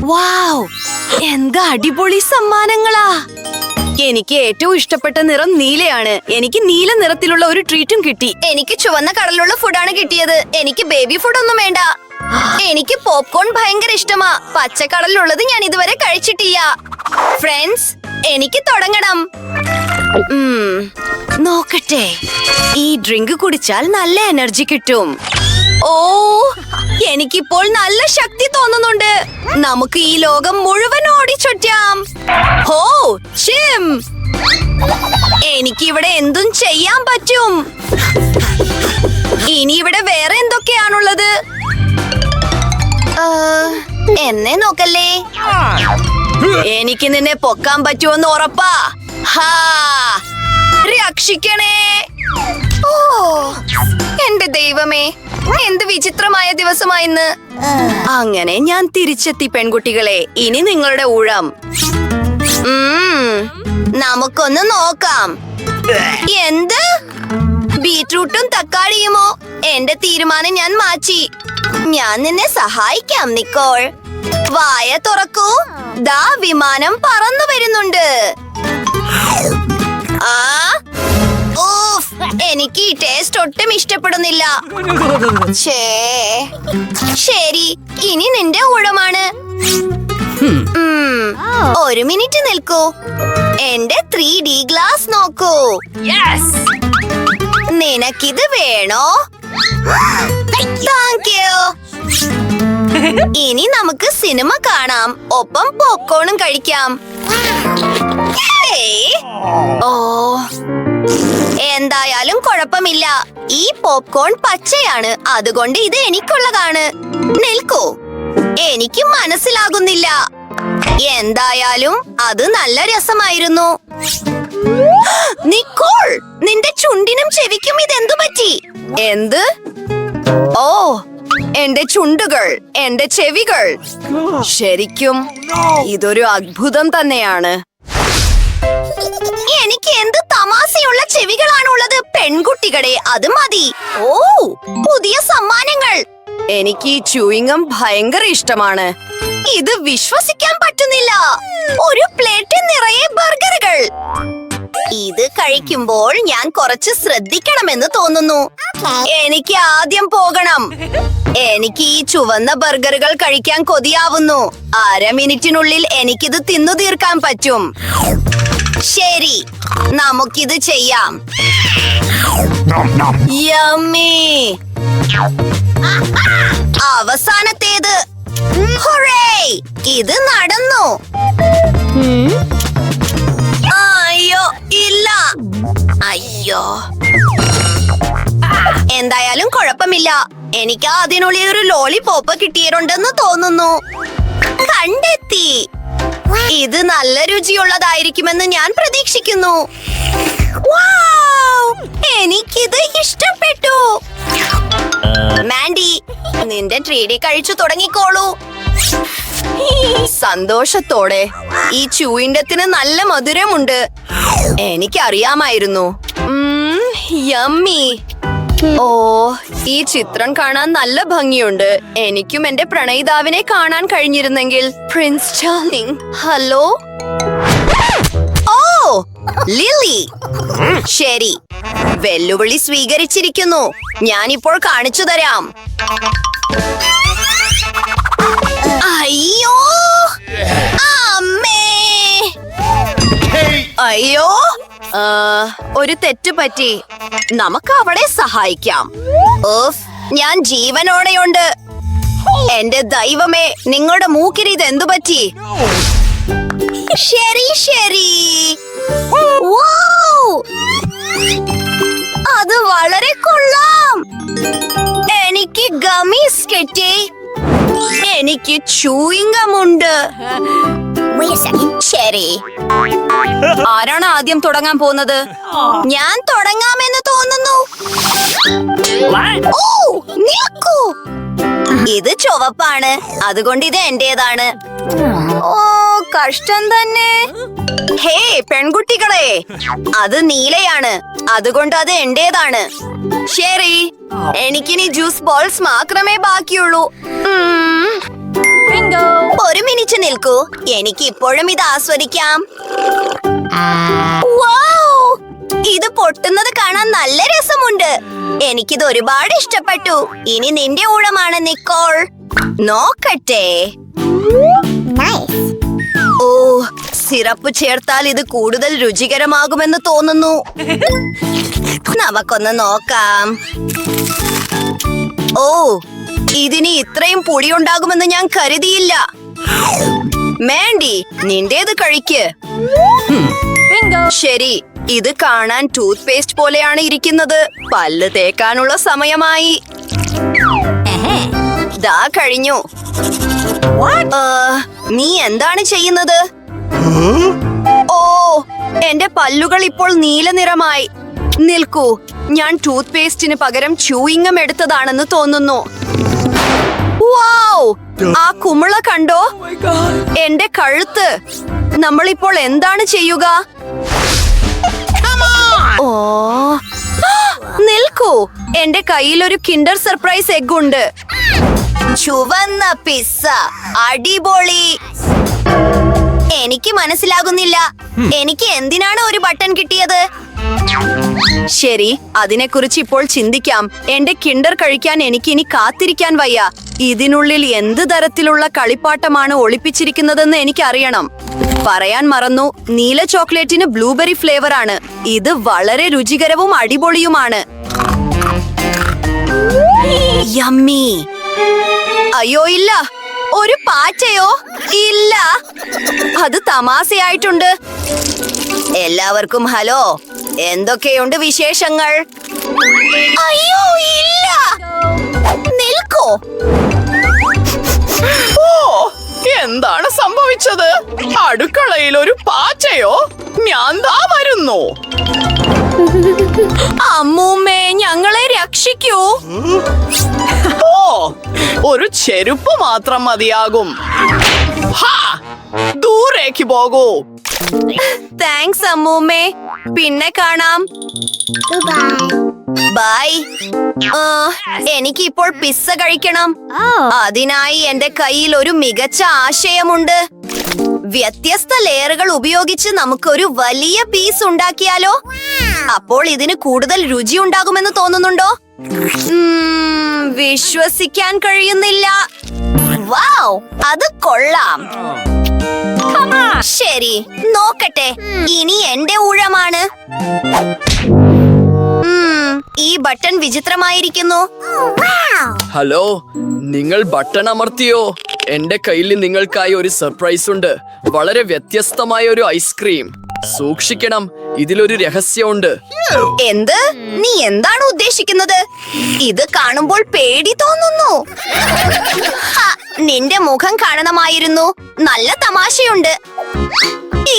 വാവ്, എന്താ അടിപൊളി സമ്മാനങ്ങളാ! എനിക്ക് ഏറ്റവും ഇഷ്ടപ്പെട്ട നിറം നീലയാണ്. എനിക്ക് നീല നിറത്തിലുള്ള ഒരു ട്രീറ്റും കിട്ടി. എനിക്ക് ചുവന്ന കളറിലുള്ള ഫുഡാണ് കിട്ടിയത്. എനിക്ക് ബേബി ഫുഡ് ഒന്നും വേണ്ട. എനിക്ക് പോപ്കോൺ ഭയങ്കര ഇഷ്ടമാ. പച്ചക്കടലിലുള്ളത് ഞാൻ ഇതുവരെ കഴിച്ചിട്ടില്ല. ഫ്രണ്ട്സ്, എനിക്ക് തുടങ്ങണം. നോക്കട്ടെ, ഈ ഡ്രിങ്ക് കുടിച്ചാൽ നല്ല എനർജി കിട്ടും. ഓ, എനിക്കിപ്പോൾ നല്ല ശക്തി തോന്നുന്നുണ്ട്. നമുക്ക് ഈ ലോകം മുഴുവൻ ഓടിച്ചൊറ്റാം. ഹോ ഷിം, എനിക്കിവിടെ എന്തും ചെയ്യാൻ പറ്റും. ഇനി ഇവിടെ വേറെ എന്തൊക്കെയാണുള്ളത്? എന്നെ നോക്കല്ലേ. എനിക്ക് നിന്നെ പൊക്കാൻ പറ്റുമെന്ന് ഉറപ്പാ. ഹാ, രക്ഷിക്കണേ. ഓ, എന്റെ ദൈവമേ, എന്ത് വിചിത്രമായ ദിവസമായിന്ന്. അങ്ങനെ ഞാൻ തിരിച്ചെത്തി പെൺകുട്ടികളെ. ഇനി നിങ്ങളുടെ ഊഴം. നമുക്കൊന്ന് നോക്കാം. എന്ത്? ബീറ്റ്റൂട്ടും തക്കാളിയുമോ? എന്റെ തീരുമാനം ഞാൻ മാറ്റി. ഞാൻ നിന്നെ സഹായിക്കാം നിക്കോൾ. വായ തുറക്കൂ. ദാ വിമാനം പറന്നു വരുന്നുണ്ട്. എനിക്ക് ഈ ടേസ്റ്റ് ഒട്ടും ഇഷ്ടപ്പെടുന്നില്ല. ശരി, ഇനി നിന്റെ ഊഴമാണ്. ഒരു മിനിറ്റ് നിൽക്കൂ. എന്റെ 3D ഗ്ലാസ് നോക്കൂ. നിനക്കിത് വേണോ? Thank you. ഇനി നമുക്ക് സിനിമ കാണാം, ഒപ്പം പോപ്കോണും കഴിക്കാം. ഓ, എന്തായാലും കുഴപ്പമില്ല. ഈ പോപ്കോൺ പച്ചയാണ്, അതുകൊണ്ട് ഇത് എനിക്കുള്ളതാണ്. നിൽക്കൂ, എനിക്ക് മനസ്സിലാകുന്നില്ല. എന്തായാലും അത് നല്ല രസമായിരുന്നു. നിക്കോൾ, നിന്റെ ചുണ്ടിനും ചെവിക്കും ഇതെന്തു പറ്റി? എന്ത്? ഓ, എന്റെ ചുണ്ടുകൾ, എന്റെ ചെവികൾ. ശരിക്കും ഇതൊരു അത്ഭുതം തന്നെയാണ്. എനിക്ക് എന്ത് തമാശയുള്ള ചെവികളാണുള്ളത്. പെൺകുട്ടികളെ, അത് മതി. ഓ, പുതിയ സമ്മാനങ്ങൾ. എനിക്ക് ഈ ച്യൂയിങ്ങം ഭയങ്കര ഇഷ്ടമാണ്. ഇത് വിശ്വസിക്കാൻ പറ്റുന്നില്ല. ഒരു പ്ലേറ്റ് നിറയെ ബർഗറുകൾ. ഇത് കഴിക്കുമ്പോൾ ഞാൻ കുറച്ച് ശ്രദ്ധിക്കണമെന്ന് തോന്നുന്നു. എനിക്ക് ആദ്യം പോകണം. എനിക്ക് ഈ ചുവന്ന ബർഗറുകൾ കഴിക്കാൻ കൊതിയാവുന്നു. 1/2 മിനിറ്റിനുള്ളിൽ എനിക്കിത് തിന്നു തീർക്കാൻ പറ്റും. ശരി, നമുക്കിത് ചെയ്യാം. യമ്മി. അവസാനത്തേത്. ഹുറേ, ഇത് നടന്നു. അയ്യോ, ഇല്ല. അയ്യോ, എന്തായാലും കുഴപ്പമില്ല. എനിക്ക് അതിനുള്ളിൽ ഒരു ലോലിപോപ്പ് കിട്ടിയിട്ടുണ്ടെന്ന് തോന്നുന്നു. കണ്ടെത്തി. ഇത് നല്ല രുചിയുള്ളതായിരിക്കുമെന്ന് ഞാൻ പ്രതീക്ഷിക്കുന്നു. എനിക്കിത് ഇഷ്ടപ്പെട്ടു. മാൻഡി, നിന്റെ 3D കഴിച്ചു തുടങ്ങിക്കോളൂ. സന്തോഷത്തോടെ. ഈ ച്യൂയിൻഡത്തിന് നല്ല മധുരമുണ്ട്. എനിക്കറിയാമായിരുന്നു. യമ്മി. ഓ, ഈ ചിത്രം കാണാൻ നല്ല ഭംഗിയുണ്ട്. എനിക്കും എന്റെ പ്രണയിതാവിനെ കാണാൻ കഴിഞ്ഞിരുന്നെങ്കിൽ. പ്രിൻസ് ചാർലിംഗ്. ഹലോ. ഓ, ലില്ലി. ശരി, വെല്ലുവിളി സ്വീകരിച്ചിരിക്കുന്നു. ഞാനിപ്പോൾ കാണിച്ചു തരാം. അയ്യോ, അമ്മേ. അയ്യോ, ഒരു തെറ്റ് പറ്റി. നമുക്ക് അവളെ സഹായിക്കാം. ഓഫ്, ഞാൻ ജീവനോടെയുണ്ട്. എന്റെ ദൈവമേ, നിങ്ങളുടെ മൂക്കിന് ഇത് എന്തു പറ്റി? ശരി ശരി. അത് വളരെ കൊള്ളാം. എനിക്ക് ഗമീസ് കിട്ടി. എനിക്ക് ച്യൂയിങ്ങമുണ്ട്. ശരി, ആരാണ് ആദ്യം തുടങ്ങാൻ പോകുന്നത്? ഞാൻ തുടങ്ങാമെന്ന് തോന്നുന്നു. ഓ, നിൽക്കൂ. ഇത് ചുവപ്പാണ്, അതുകൊണ്ട് ഇത് എന്റേതാണ്. ഓ, കഷ്ടം തന്നെ. ഹേ പെൺകുട്ടികളെ, അത് നീലയാണ്, അതുകൊണ്ട് അത് എന്റേതാണ്. ശരി, എനിക്കിനി ജ്യൂസ് ബോൾസ് മാത്രമേ ബാക്കിയുള്ളൂ. ഒരു മിനിറ്റ്. എണീറ്റ് നിൽക്കൂ. എനിക്ക് ഇപ്പോഴും ഇത് ആസ്വദിക്കാം. വൗ! ഇത് പൊട്ടുന്നത് കാണാൻ നല്ല രസമുണ്ട്. എനിക്കിത് ഒരുപാട് ഇഷ്ടപ്പെട്ടു. ഇനി നിന്റെ ഊഴമാണ് നിക്കോൾ. നോക്കട്ടെ. ഓ, സിറപ്പ് ചേർത്താൽ ഇത് കൂടുതൽ രുചികരമാകുമെന്ന് തോന്നുന്നു. നമുക്കൊന്ന് നോക്കാം. ഓ, ഇതിന് ഇത്രയും പൊടിയുണ്ടാകുമെന്ന് ഞാൻ കരുതിയില്ല. മാൻഡി, നിന്റേത് കഴിക്ക്. ശരി, ഇത് കാണാൻ ടൂത്ത് പേസ്റ്റ് പോലെയാണ് ഇരിക്കുന്നത്. പല്ല് തേക്കാനുള്ള സമയമായി. ദാ കഴിഞ്ഞു. നീ എന്താണ് ചെയ്യുന്നത്? ഓ, എന്റെ പല്ലുകൾ ഇപ്പോൾ നീല നിറമായി. നിൽക്കൂ, ഞാൻ ടൂത്ത് പേസ്റ്റിന് പകരം ച്യൂയിങ്ങം എടുത്തതാണെന്ന് തോന്നുന്നു. വൗ! ആ കുമിള കണ്ടോ? എന്റെ കഴുത്ത്. നമ്മളിപ്പോൾ എന്താണ് ചെയ്യുക? ഓ, നിൽക്കൂ, എന്റെ കയ്യിൽ ഒരു കിൻഡർ സർപ്രൈസ് എഗ് ഉണ്ട്. ചുവന്ന പിസ്സ, അടിപൊളി. എനിക്ക് മനസ്സിലാകുന്നില്ല, എനിക്ക് എന്തിനാണ് ഒരു ബട്ടൺ കിട്ടിയത്? ശരി, അതിനെക്കുറിച്ച് ഇപ്പോൾ ചിന്തിക്കാം. എന്റെ കിൻഡർ കഴിക്കാൻ എനിക്ക് ഇനി കാത്തിരിക്കാൻ വയ്യ. ഇതിനുള്ളിൽ എന്ത് തരത്തിലുള്ള കളിപ്പാട്ടമാണ് ഒളിപ്പിച്ചിരിക്കുന്നതെന്ന് എനിക്കറിയണം. പറയാൻ മറന്നു, നീല ചോക്ലേറ്റിന് ബ്ലൂബെറി ഫ്ലേവർ ആണ്. ഇത് വളരെ രുചികരവും അടിപൊളിയുമാണ്. യമ്മി. അയ്യോ ഇല്ല, ഒരു പാറ്റയോ? ഇല്ല, അത് തമാശയായിട്ടുണ്ട്. എല്ലാവർക്കും ഹലോ, എന്തൊക്കെയുണ്ട് വിശേഷങ്ങൾ? അയ്യോ ഇല്ല, നിൽക്കോ. ഓ, എന്താണ് സംഭവിച്ചത്? അടുക്കളയിൽ ഒരു പാറ്റയോ? ഞാൻ ദാ വരുന്നു. അമ്മൂമ്മേ, ഞങ്ങളെ രക്ഷിക്കൂ. ഓ, ഒരു ചെരുപ്പ് മാത്രം മതിയാകും. ഹാ, ദൂരേക്ക് പോകൂ. താങ്ക്സ് അമ്മൂമ്മേ, പിന്നെ കാണാം. ബൈ. എനിക്ക് ഇപ്പോൾ പിസ്സ കഴിക്കണം. അതിനായി എന്റെ കയ്യിൽ ഒരു മികച്ച ആശയമുണ്ട്. വ്യത്യസ്ത ലെയറുകൾ ഉപയോഗിച്ച് നമുക്കൊരു വലിയ പീസ് ഉണ്ടാക്കിയാലോ? അപ്പോൾ ഇതിന് കൂടുതൽ രുചി ഉണ്ടാകുമെന്ന് തോന്നുന്നുണ്ടോ? വിശ്വസിക്കാൻ കഴിയുന്നില്ല. വൗ, അത് കൊള്ളാം. ശരി, നോക്കട്ടെ. ഇനി എന്റെ ഊഴമാണ്. ഈ ബട്ടൺ വിചിത്രമായിരിക്കുന്നു. ഹലോ, നിങ്ങൾ ബട്ടൺ അമർത്തിയോ? എന്റെ കയ്യിൽ നിങ്ങൾക്കായി ഒരു സർപ്രൈസ് ഉണ്ട്. വളരെ വ്യത്യസ്തമായ ഒരു ഐസ്ക്രീം. സൂക്ഷിക്കണം, ഇതിലൊരു രഹസ്യമുണ്ട്. എന്ത്? നീ എന്താണ് ഉദ്ദേശിക്കുന്നത്? ഇത് കാണുമ്പോൾ പേടി തോന്നുന്നു. നിന്റെ മുഖം കാണണമായിരുന്നു. നല്ല തമാശയുണ്ട്.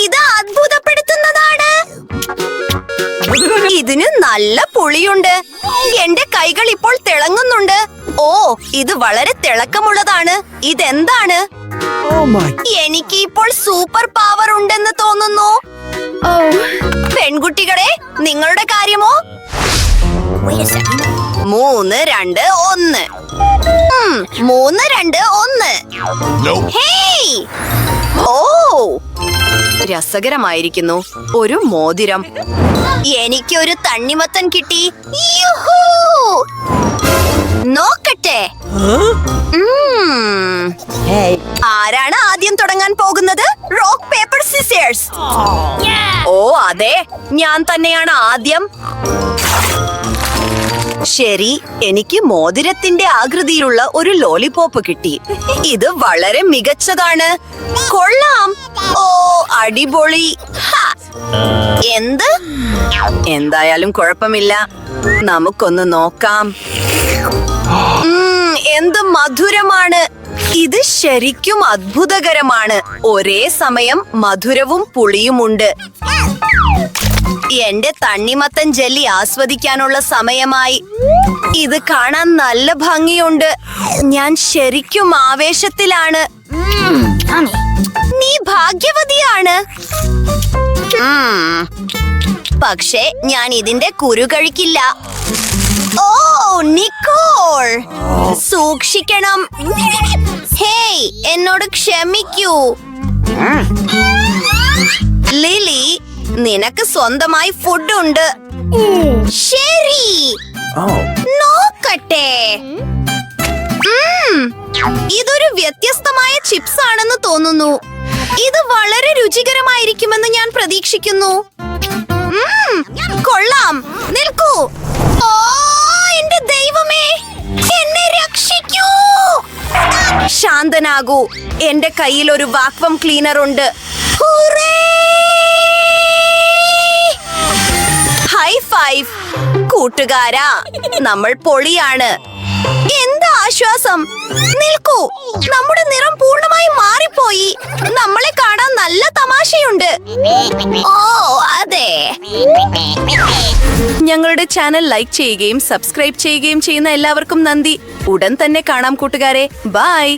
ഇത് അത്ഭുതപ്പെടുത്തുന്നതാണ്. ഇതിന് നല്ല പുളിയുണ്ട്. എന്റെ കൈകൾ ഇപ്പോൾ തിളങ്ങുന്നുണ്ട്. ഓ, ഇത് വളരെ തിളക്കമുള്ളതാണ്. ഇതെന്താണ്? എനിക്ക് ഇപ്പോൾ സൂപ്പർ പവർ ഉണ്ടെന്ന് തോന്നുന്നു. പെൺകുട്ടികളെ, നിങ്ങളുടെ കാര്യമോ? 3, 2, 1. 3, 2, 1. ഹേയ്! ഓ, രസകരമായിരിക്കുന്നു. ഒരു മോതിരം. എനിക്കൊരു തണ്ണിമത്തൻ കിട്ടി. യൂഹൂ! നോക്കട്ടെ. ആരാണ് ആദ്യം തുടങ്ങാൻ പോകുന്നത്? Rock paper scissors. ഓ അതെ, ഞാൻ തന്നെയാണ് ആദ്യം. ശരി, എനിക്ക് മോതിരത്തിന്റെ ആകൃതിയിലുള്ള ഒരു ലോലിപോപ്പ് കിട്ടി. ഇത് വളരെ മികച്ചതാണ്. കൊള്ളാം. ഓ, അടിപൊളി. എന്ത്? എന്തായാലും കുഴപ്പമില്ല, നമുക്കൊന്ന് നോക്കാം. എന്ത് മധുരമാണ്. ഇത് ശരിക്കും അത്ഭുതകരമാണ്. ഒരേ സമയം മധുരവും പുളിയുമുണ്ട്. എന്റെ തണ്ണിമത്തൻ ജെല്ലി ആസ്വദിക്കാനുള്ള സമയമായി. ഇത് കാണാൻ നല്ല ഭംഗിയുണ്ട്. ഞാൻ ശരിക്കും ആവേശത്തിലാണ്. നീ ഭാഗ്യവതിയാണ്. പക്ഷേ ഞാൻ ഇതിന്റെ കുരു കഴിക്കില്ല. ഓ നിക്കോൾ, സൂക്ഷിക്കണം. ഹേയ്, എന്നോട് ക്ഷമിക്കൂ. ലിലി, നിനക്ക് സ്വന്തമായി ഫുഡ് ഉണ്ട്. ശരി, നോക്കട്ടെ. ഇതൊരു വ്യത്യസ്തമായ ചിപ്സ് ആണെന്ന് തോന്നുന്നു. ഇത് വളരെ രുചികരമായിരിക്കുമെന്ന് ഞാൻ പ്രതീക്ഷിക്കുന്നു. കൊള്ളാം. നിൽക്കൂ. ഓ എന്റെ ദൈവമേ, എന്നെ രക്ഷിക്കൂ. ശാന്തനാകൂ. എന്റെ കയ്യിൽ ഒരു വാക്വം ക്ലീനർ ഉണ്ട്. ഹൂറേ! ഹൈ ഫൈവ് കൂട്ടുകാരാ, നമ്മൾ പൊളിയാണ്. എന്താ ആശ്വാസം. നിൽക്കൂ, നമ്മുടെ നിറം പൂർണ്ണമായി മാറിപ്പോയി. നമ്മളെ കാണാൻ നല്ല തമാശയുണ്ട്. ഓ അതെ. ഞങ്ങളുടെ ചാനൽ ലൈക്ക് ചെയ്യുകയും സബ്സ്ക്രൈബ് ചെയ്യുകയും ചെയ്യുന്ന എല്ലാവർക്കും നന്ദി. ഉടൻ തന്നെ കാണാം കൂട്ടുകാരെ. ബൈ.